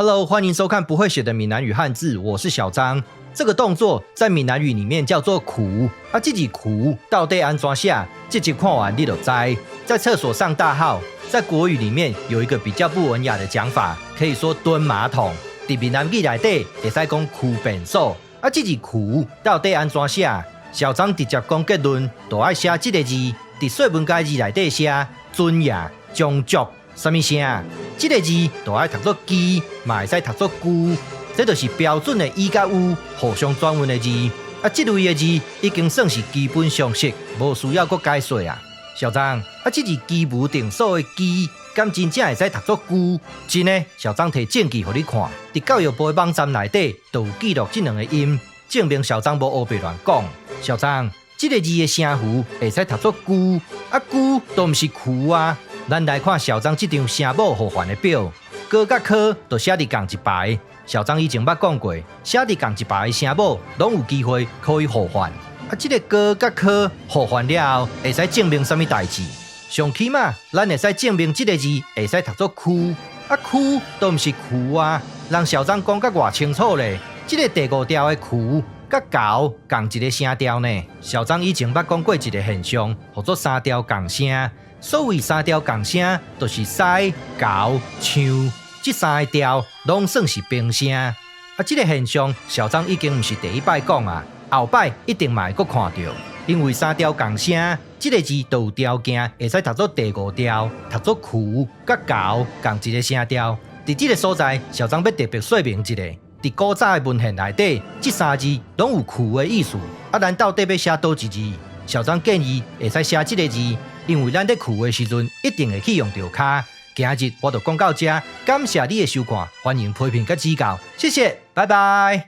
Hello， 歡迎收看不會寫的閩南語漢字，我是小張。這個動作在閩南語裡面叫做哭啊，這個哭到底安怎寫？這集看完你就知。在廁所上大號，在國語裡面有一個比較不文雅的講法，可以說蹲馬桶。在閩南語裡面會使講哭便所啊，這個哭到底安怎寫？小張直接講結論，就要寫這個字，在說文解字裡面寫尊嚴、將足。什麼聲？這個字就要讀作基，也會使讀作龜，這就是標準的以甲有互相轉運的字。啊，這類的字已經算是基本常識，無需要閣解說啊。小張，啊，這是基無定所的基，敢真正會使讀作龜？真的，小張提證據給你看，在教育部的網站裡底都有記錄這兩個音，證明小張無黑白亂講。小張，這個字的聲符會使讀作龜，啊，龜都不是哭啊。咱來看小張這張聲母互換的表，哥甲科都寫佇同一排。小張以前捌講過，寫佇同一排的聲母，攏有機會可以互換。啊，這個哥甲科互換了後，會使證明什麼代誌？上起碼，咱會使證明這個字會使讀作哭。啊，哭都不是哭啊，讓小張講甲偌清楚咧。這個第五調的哭甲猴共一個聲調呢。小張以前捌講過一個現象，叫做三調共聲。所謂三調共聲，就是西、猴、唱，這三個調攏算是平聲。啊，這個現象小張已經不是第一擺講啊，後擺一定嘛會閣看到。因為三調共聲，這個字都有條件會使讀作第五調，讀作哭甲猴共一個聲調。在這個所在，小張要特別說明一下，在古早的文獻裡底，這三個字攏有哭的意思。啊，咱到底要寫倒一字？小張建議會使寫這個字。因為咱在哭的時陣，一定會去用到腳。今日我就講到這，感謝你的收看，歡迎批評和指教，謝謝，拜拜。